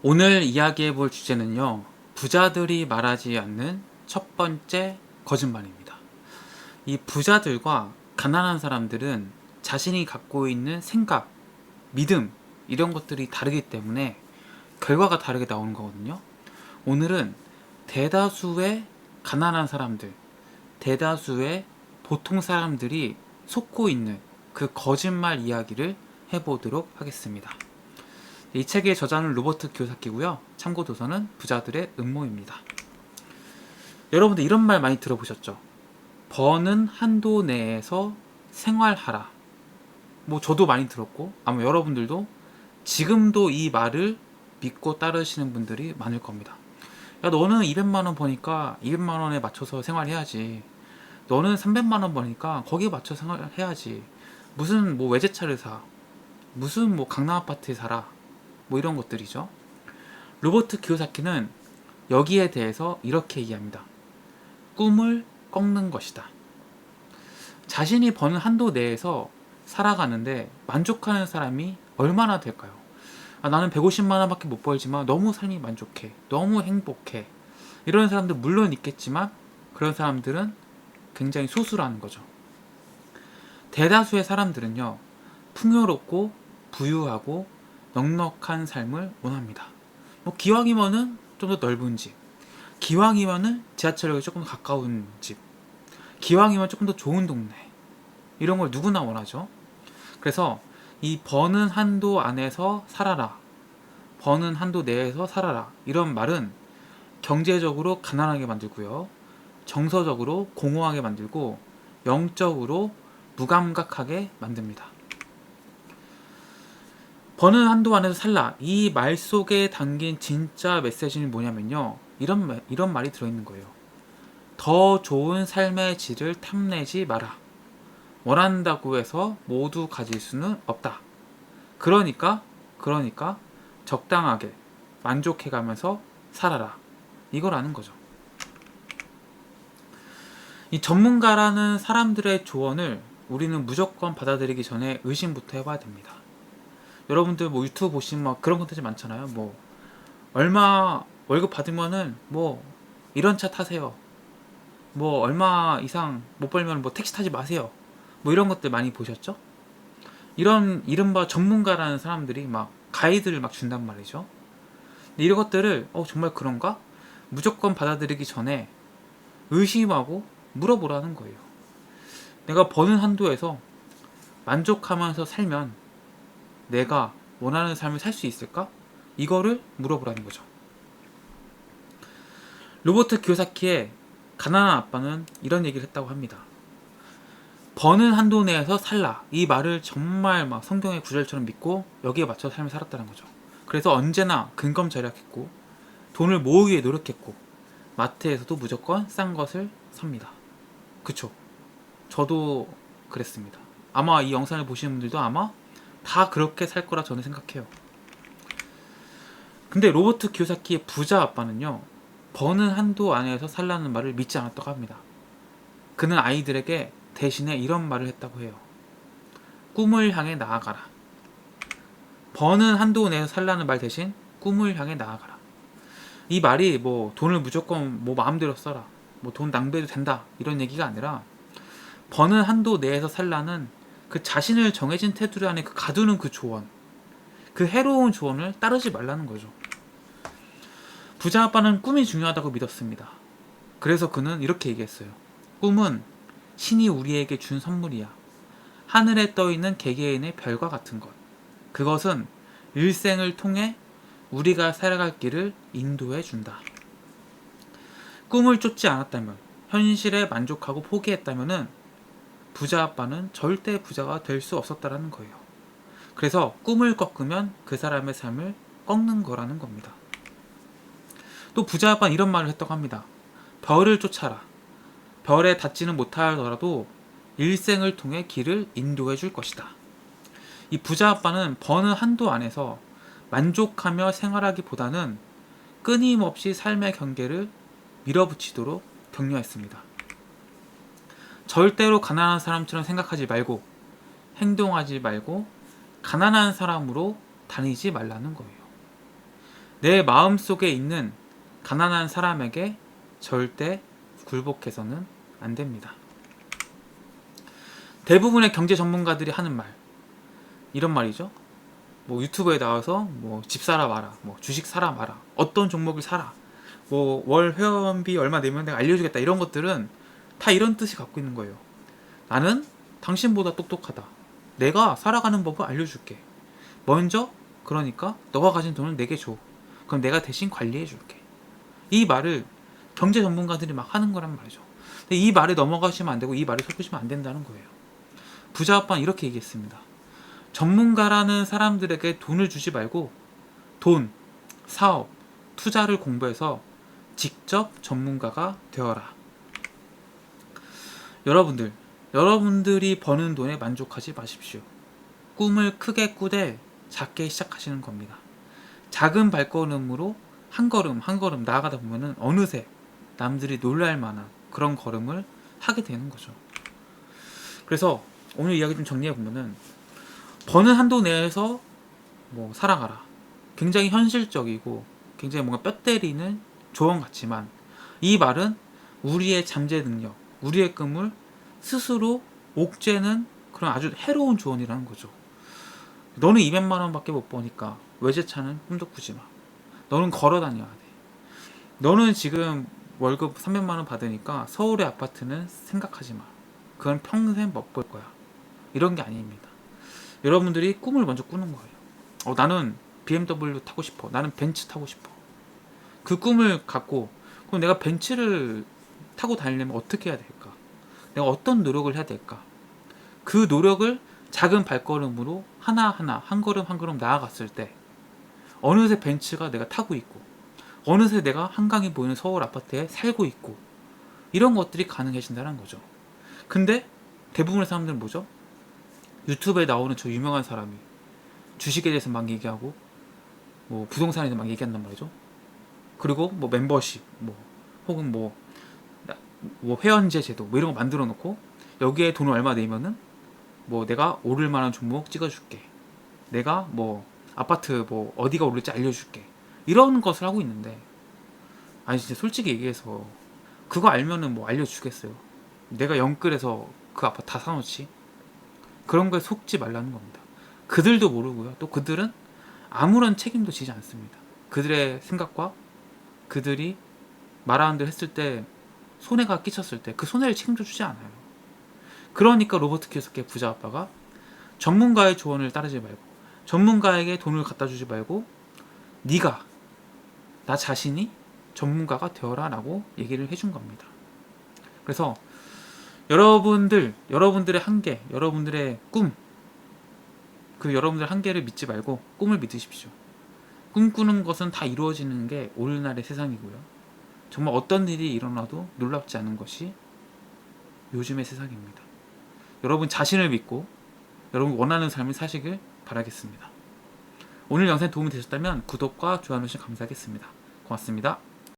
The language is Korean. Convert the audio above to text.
오늘 이야기해 볼 주제는요, 부자들이 말하지 않는 첫 번째 거짓말입니다. 이 부자들과 가난한 사람들은 자신이 갖고 있는 생각, 믿음, 이런 것들이 다르기 때문에 결과가 다르게 나오는 거거든요. 오늘은 대다수의 가난한 사람들, 대다수의 보통 사람들이 속고 있는 그 거짓말 이야기를 해보도록 하겠습니다. 이 책의 저자는 로버트 키요사키고요. 참고 도서는 부자들의 음모입니다. 여러분들 이런 말 많이 들어보셨죠? 버는 한도 내에서 생활하라. 뭐 저도 많이 들었고 아마 여러분들도 지금도 이 말을 믿고 따르시는 분들이 많을 겁니다. 야, 너는 200만 원 버니까 200만 원에 맞춰서 생활해야지. 너는 300만 원 버니까 거기에 맞춰 생활해야지. 무슨 뭐 외제차를 사. 무슨 뭐 강남 아파트에 살아. 뭐 이런 것들이죠. 로버트 키요사키는 여기에 대해서 이렇게 얘기합니다. 꿈을 꺾는 것이다. 자신이 버는 한도 내에서 살아가는데 만족하는 사람이 얼마나 될까요? 나는 150만 원밖에 못 벌지만 너무 삶이 만족해. 너무 행복해. 이런 사람들 물론 있겠지만 그런 사람들은 굉장히 소수라는 거죠. 대다수의 사람들은요, 풍요롭고 부유하고 넉넉한 삶을 원합니다. 뭐 기왕이면은 좀 더 넓은 집, 기왕이면은 지하철역에 조금 가까운 집, 기왕이면 조금 더 좋은 동네, 이런 걸 누구나 원하죠. 그래서 이 버는 한도 안에서 살아라, 버는 한도 내에서 살아라, 이런 말은 경제적으로 가난하게 만들고요, 정서적으로 공허하게 만들고 영적으로 무감각하게 만듭니다. 버는 한도 안에서 살라, 이 말 속에 담긴 진짜 메시지는 뭐냐면요, 이런 말이 들어있는 거예요. 더 좋은 삶의 질을 탐내지 마라. 원한다고 해서 모두 가질 수는 없다. 그러니까 적당하게 만족해가면서 살아라, 이거라는 거죠. 이 전문가라는 사람들의 조언을 우리는 무조건 받아들이기 전에 의심부터 해봐야 됩니다. 여러분들 뭐 유튜브 보시면 막 그런 콘텐츠 많잖아요. 뭐 얼마 월급 받으면은 뭐 이런 차 타세요. 뭐 얼마 이상 못 벌면 뭐 택시 타지 마세요. 뭐 이런 것들 많이 보셨죠? 이런 이른바 전문가라는 사람들이 막 가이드를 막 준단 말이죠. 근데 이런 것들을 정말 그런가? 무조건 받아들이기 전에 의심하고 물어보라는 거예요. 내가 버는 한도에서 만족하면서 살면 내가 원하는 삶을 살 수 있을까? 이거를 물어보라는 거죠. 로버트 키요사키의 가난한 아빠는 이런 얘기를 했다고 합니다. 버는 한도 내에서 살라, 이 말을 정말 막 성경의 구절처럼 믿고 여기에 맞춰 삶을 살았다는 거죠. 그래서 언제나 근검절약했고 돈을 모으기 위해 노력했고 마트에서도 무조건 싼 것을 삽니다. 그쵸? 저도 그랬습니다. 아마 이 영상을 보시는 분들도 아마 다 그렇게 살 거라 저는 생각해요. 근데 로버트 키요사키의 부자 아빠는요, 버는 한도 안에서 살라는 말을 믿지 않았다고 합니다. 그는 아이들에게 대신에 이런 말을 했다고 해요. 꿈을 향해 나아가라. 버는 한도 내에서 살라는 말 대신 꿈을 향해 나아가라. 이 말이 뭐 돈을 무조건 뭐 마음대로 써라, 뭐 돈 낭비해도 된다, 이런 얘기가 아니라 버는 한도 내에서 살라는 그 자신을 정해진 테두리 안에 가두는 그 조언, 그 해로운 조언을 따르지 말라는 거죠. 부자 아빠는 꿈이 중요하다고 믿었습니다. 그래서 그는 이렇게 얘기했어요. 꿈은 신이 우리에게 준 선물이야. 하늘에 떠있는 개개인의 별과 같은 것. 그것은 일생을 통해 우리가 살아갈 길을 인도해 준다. 꿈을 쫓지 않았다면, 현실에 만족하고 포기했다면 부자 아빠는 절대 부자가 될 수 없었다라는 거예요. 그래서 꿈을 꺾으면 그 사람의 삶을 꺾는 거라는 겁니다. 또 부자 아빠는 이런 말을 했다고 합니다. 별을 쫓아라. 별에 닿지는 못하더라도 일생을 통해 길을 인도해 줄 것이다. 이 부자 아빠는 버는 한도 안에서 만족하며 생활하기보다는 끊임없이 삶의 경계를 밀어붙이도록 격려했습니다. 절대로 가난한 사람처럼 생각하지 말고 행동하지 말고 가난한 사람으로 다니지 말라는 거예요. 내 마음속에 있는 가난한 사람에게 절대 굴복해서는 안 됩니다. 대부분의 경제 전문가들이 하는 말, 이런 말이죠. 뭐 유튜브에 나와서 뭐 집 사라 마라, 뭐 주식 사라 마라, 어떤 종목을 사라, 뭐 월 회원비 얼마 내면 내가 알려주겠다, 이런 것들은 다 이런 뜻이 갖고 있는 거예요. 나는 당신보다 똑똑하다. 내가 살아가는 법을 알려줄게. 먼저 그러니까 너가 가진 돈을 내게 줘. 그럼 내가 대신 관리해 줄게. 이 말을 경제 전문가들이 막 하는 거란 말이죠. 근데 이 말에 넘어가시면 안 되고 이 말에 속으시면 안 된다는 거예요. 부자 아빠는 이렇게 얘기했습니다. 전문가라는 사람들에게 돈을 주지 말고 돈, 사업, 투자를 공부해서 직접 전문가가 되어라. 여러분들이 버는 돈에 만족하지 마십시오. 꿈을 크게 꾸되 작게 시작하시는 겁니다. 작은 발걸음으로 한 걸음 한 걸음 나아가다 보면은 어느새 남들이 놀랄 만한 그런 걸음을 하게 되는 거죠. 그래서 오늘 이야기 좀 정리해 보면은, 버는 한도 내에서 뭐 살아가라. 굉장히 현실적이고 굉장히 뭔가 뼈 때리는 조언 같지만, 이 말은 우리의 잠재 능력, 우리의 꿈을 스스로 옥죄는 그런 아주 해로운 조언이라는 거죠. 너는 200만 원밖에 못 버니까 외제차는 꿈도 꾸지 마. 너는 걸어 다녀야 돼. 너는 지금 월급 300만 원 받으니까 서울의 아파트는 생각하지 마. 그건 평생 못 볼 거야. 이런 게 아닙니다. 여러분들이 꿈을 먼저 꾸는 거예요. 나는 BMW 타고 싶어. 나는 벤츠 타고 싶어. 그 꿈을 갖고, 그럼 내가 벤츠를 타고 다니려면 어떻게 해야 될까? 내가 어떤 노력을 해야 될까? 그 노력을 작은 발걸음으로 하나하나 한 걸음 한 걸음 나아갔을 때 어느새 벤츠가 내가 타고 있고, 어느새 내가 한강이 보이는 서울 아파트에 살고 있고, 이런 것들이 가능해진다는 거죠. 근데 대부분의 사람들은 뭐죠? 유튜브에 나오는 저 유명한 사람이 주식에 대해서 막 얘기하고 뭐 부동산에 대해서 막 얘기한단 말이죠. 그리고 뭐 멤버십, 뭐 혹은 뭐 회원제 제도 뭐 이런 거 만들어 놓고 여기에 돈을 얼마 내면은 뭐 내가 오를 만한 종목 찍어줄게. 내가 뭐 아파트 뭐 어디가 오를지 알려줄게. 이런 것을 하고 있는데, 아니 진짜 솔직히 얘기해서 그거 알면은 뭐 알려주겠어요? 내가 영끌해서 그 아파트 다 사놓지? 그런 거에 속지 말라는 겁니다. 그들도 모르고요. 또 그들은 아무런 책임도 지지 않습니다. 그들의 생각과 그들이 말하는 대로 했을 때 손해가 끼쳤을 때 그 손해를 책임져 주지 않아요. 그러니까 로버트 키요사키 부자 아빠가 전문가의 조언을 따르지 말고, 전문가에게 돈을 갖다 주지 말고 네가, 나 자신이 전문가가 되어라 라고 얘기를 해준 겁니다. 그래서 여러분들의 한계, 여러분들의 꿈, 그 여러분들 한계를 믿지 말고 꿈을 믿으십시오. 꿈꾸는 것은 다 이루어지는 게 오늘날의 세상이고요. 정말 어떤 일이 일어나도 놀랍지 않은 것이 요즘의 세상입니다. 여러분 자신을 믿고 여러분 원하는 삶을 사시길 바라겠습니다. 오늘 영상이 도움이 되셨다면 구독과 좋아요 누르시면 감사하겠습니다. 고맙습니다.